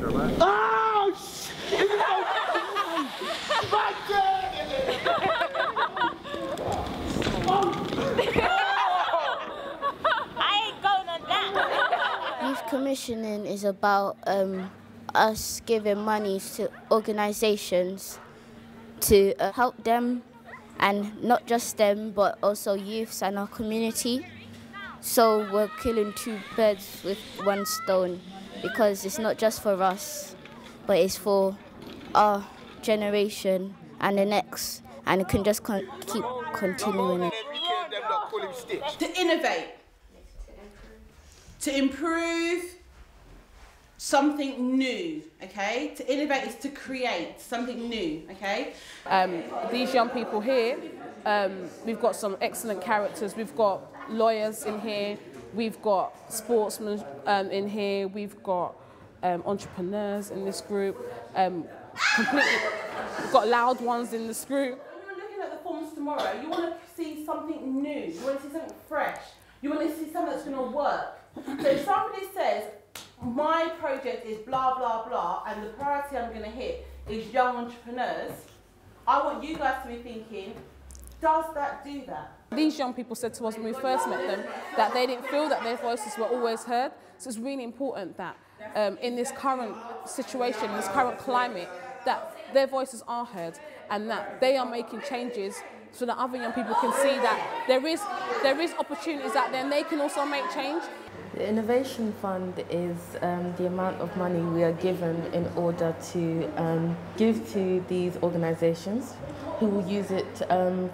Oh, shit! I ain't going on that. Youth commissioning is about us giving money to organisations to help them, and not just them, but also youths and our community. So we're killing two birds with one stone, because it's not just for us, but it's for our generation and the next, and it can just keep continuing. To innovate, to improve something new, okay? To innovate is to create something new, okay? These young people here, we've got some excellent characters. We've got lawyers in here, we've got sportsmen in here, we've got entrepreneurs in this group, we've got loud ones in this group. When you're looking at the forms tomorrow, you want to see something new, you want to see something fresh, you want to see something that's going to work. So if somebody says, my project is blah, blah, blah, and the priority I'm going to hit is young entrepreneurs, I want you guys to be thinking, does that do that? These young people said to us when we first met them that they didn't feel that their voices were always heard. So it's really important that in this current situation, in this current climate, that their voices are heard and that they are making changes so that other young people can see that there is opportunities out there and they can also make change. The Innovation Fund is the amount of money we are given in order to give to these organisations who will use it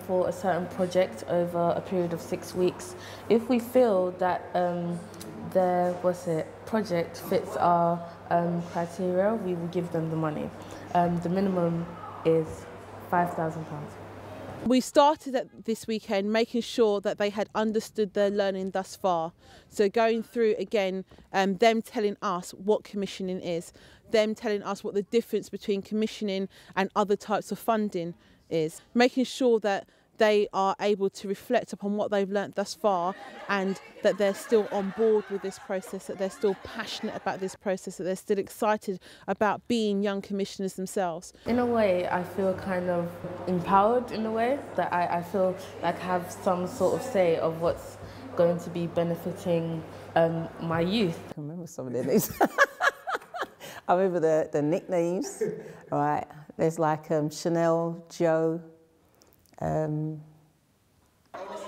for a certain project over a period of 6 weeks. If we feel that their project fits our criteria, we will give them the money. The minimum is £5,000. We started at this weekend making sure that they had understood their learning thus far. So going through again, them telling us what commissioning is, them telling us what the difference between commissioning and other types of funding is, making sure that they are able to reflect upon what they've learnt thus far and that they're still on board with this process, that they're still passionate about this process, that they're still excited about being young commissioners themselves. In a way, I feel kind of empowered in a way, that I feel like I have some sort of say of what's going to be benefiting my youth. I remember some of their names. I remember the nicknames, right? There's like Chanel, Joe,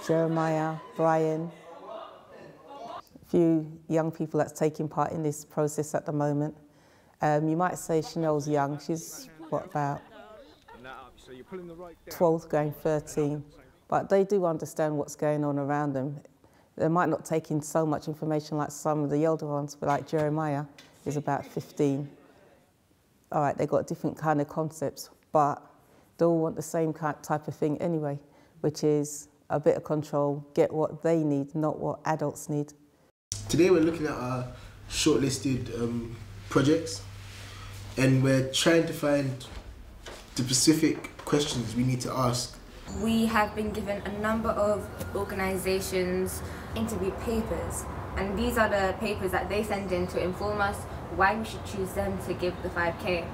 Jeremiah, Brian, a few young people that's taking part in this process at the moment. You might say Chanel's young, she's what, about 12 going 13, but they do understand what's going on around them. They might not take in so much information like some of the older ones, but like Jeremiah is about 15. All right, they've got different kind of concepts, but they all want the same type of thing anyway, which is a bit of control, get what they need, not what adults need. Today we're looking at our shortlisted projects, and we're trying to find the specific questions we need to ask. We have been given a number of organisations interview papers, and these are the papers that they send in to inform us why we should choose them to give the 5K.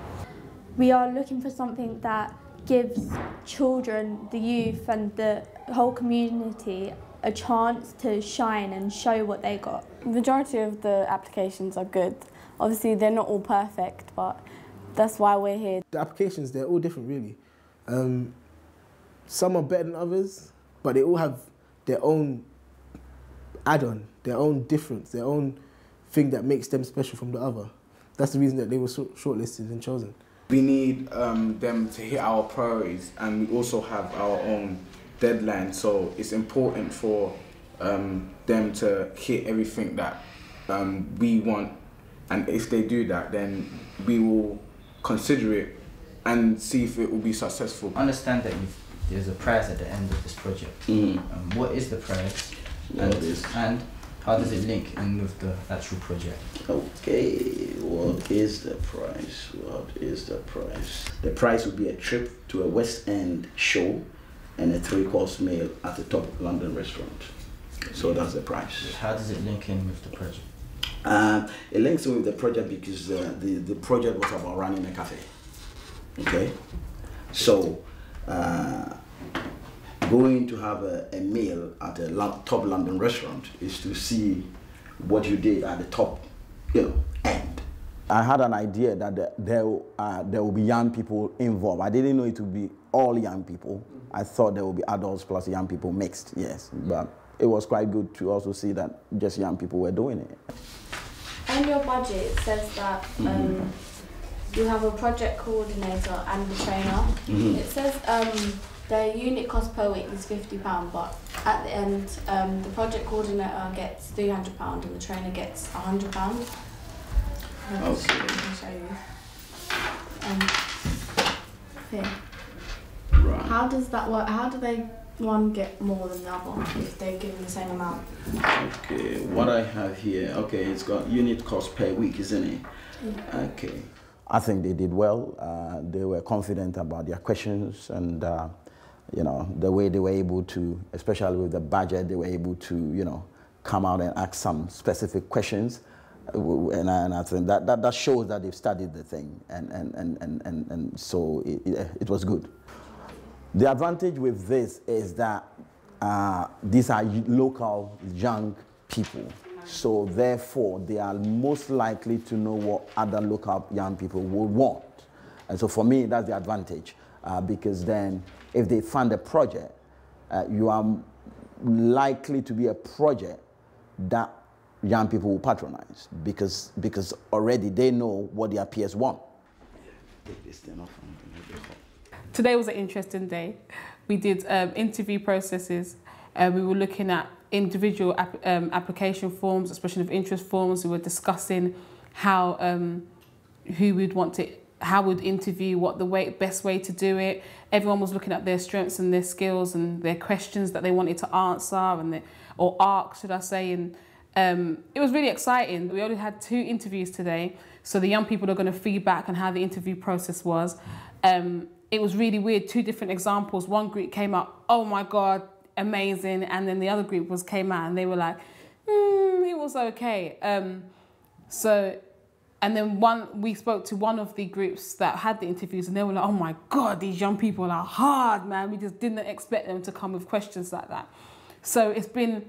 We are looking for something that gives children, the youth and the whole community a chance to shine and show what they got. The majority of the applications are good. Obviously they're not all perfect, but that's why we're here. The applications, they're all different really. Some are better than others, but they all have their own add-on, their own difference, their own thing that makes them special from the other. That's the reason that they were shortlisted and chosen. We need them to hit our priorities, and we also have our own deadline, so it's important for them to hit everything that we want, and if they do that, then we will consider it and see if it will be successful. I understand that there's a prize at the end of this project. What is the prize? And how does it link in with the actual project? Okay, what is the price? What is the price? The price would be a trip to a West End show and a 3-course meal at a top London restaurant. So that's the price. How does it link in with the project? It links with the project because the project was about running a cafe. Okay, so going to have a meal at a top London restaurant is to see what you did at the top, end. I had an idea that there will be young people involved. I didn't know it would be all young people. I thought there would be adults plus young people mixed, yes. But it was quite good to also see that just young people were doing it. On your budget, it says that you have a project coordinator and a trainer. It says the unit cost per week is £50, but at the end, the project coordinator gets £300 and the trainer gets £100. Okay. I can show you. Here. Right. How does that work? How do they one get more than the other if they're given the same amount? Okay, what I have here, okay, it's got unit cost per week, isn't it? Yeah. Okay. I think they did well. They were confident about their questions and, the way they were able to, especially with the budget, they were able to, come out and ask some specific questions. And I think that shows that they've studied the thing, and so it was good. The advantage with this is that these are local young people, so therefore they are most likely to know what other local young people would want. And so for me, that's the advantage, because then if they fund a project, you are likely to be a project that young people will patronize because already they know what their peers want. Today was an interesting day. We did interview processes. We were looking at individual application forms, expression of interest forms. We were discussing how how we'd interview, what the best way to do it. Everyone was looking at their strengths and their skills and their questions that they wanted to answer or ask, should I say, and it was really exciting. We only had 2 interviews today, so the young people are going to feedback on how the interview process was. It was really weird, 2 different examples. One group came up, oh my God, amazing, and then the other group came out and they were like, it was okay. And then we spoke to one of the groups that had the interviews and they were like, oh my God, these young people are hard, man. We just didn't expect them to come with questions like that. So it's been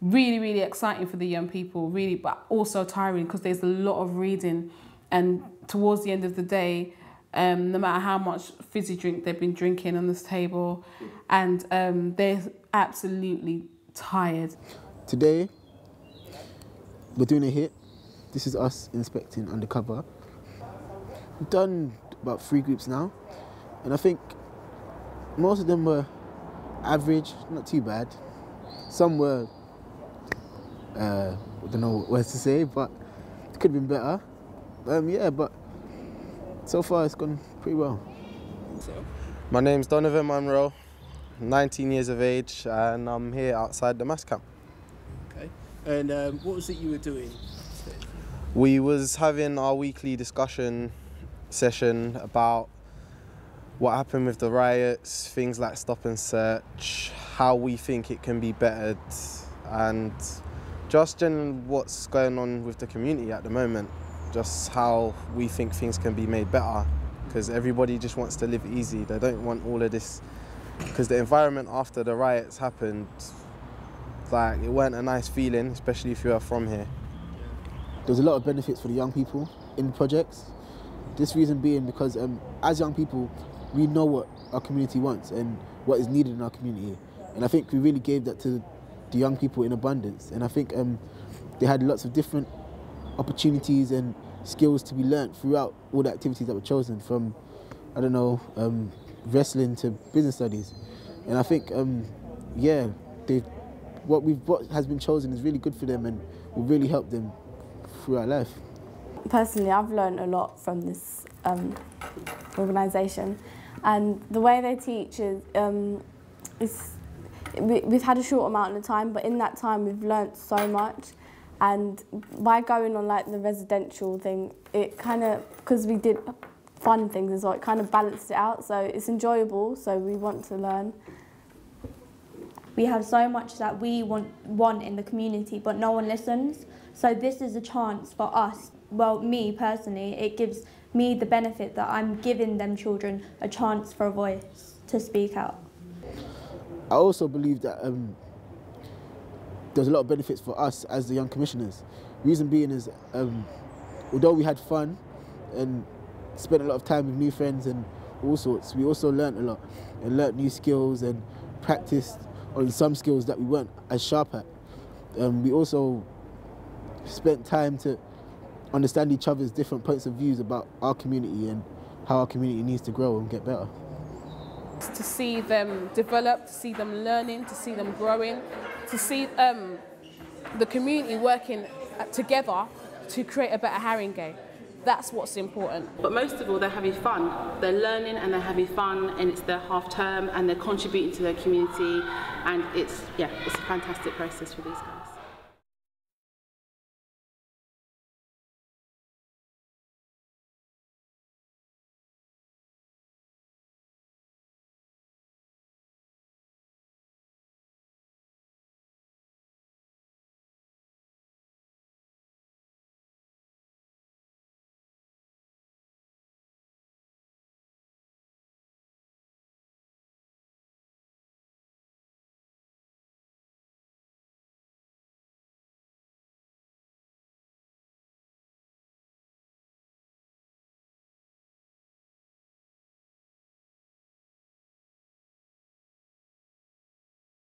really, really exciting for the young people, really, but also tiring because there's a lot of reading. And towards the end of the day, no matter how much fizzy drink they've been drinking on this table, and they're absolutely tired. Today, we're doing a hit. This is us inspecting undercover. We've done about 3 groups now, and I think most of them were average, not too bad. Some were, I don't know what else to say, but it could have been better. Yeah, but so far it's gone pretty well. My name's Donovan Monroe, 19 years of age, and I'm here outside the mass camp. Okay, and what was it you were doing? We was having our weekly discussion session about what happened with the riots, things like stop and search, how we think it can be bettered, and just generally what's going on with the community at the moment, just how we think things can be made better, because everybody just wants to live easy. They don't want all of this, because the environment after the riots happened, like, it weren't a nice feeling, especially if you are from here. There's a lot of benefits for the young people in the projects. This reason being because as young people, we know what our community wants and what is needed in our community. And I think we really gave that to the young people in abundance. And I think they had lots of different opportunities and skills to be learnt throughout all the activities that were chosen, from, I don't know, wrestling to business studies. And I think, yeah, what has been chosen is really good for them and will really help them throughout life. Personally, I've learned a lot from this organisation, and the way they teach is, we've had a short amount of time, but in that time we've learnt so much. And by going on like the residential thing, it kind of, because we did fun things as well, it kind of balanced it out, so it's enjoyable, so we want to learn. We have so much that we want in the community, but no one listens. So this is a chance for us, well, me personally, it gives me the benefit that I'm giving them children a chance for a voice to speak out. I also believe that there's a lot of benefits for us as the young commissioners. Reason being is, although we had fun and spent a lot of time with new friends and all sorts, we also learnt a lot and learnt new skills and practiced on some skills that we weren't as sharp at. We also spent time to understand each other's different points of views about our community and how our community needs to grow and get better. To see them develop, to see them learning, to see them growing, to see the community working together to create a better Haringey. That's what's important. But most of all, they're having fun. They're learning and they're having fun, and it's their half term and they're contributing to their community, and it's a fantastic process for these guys.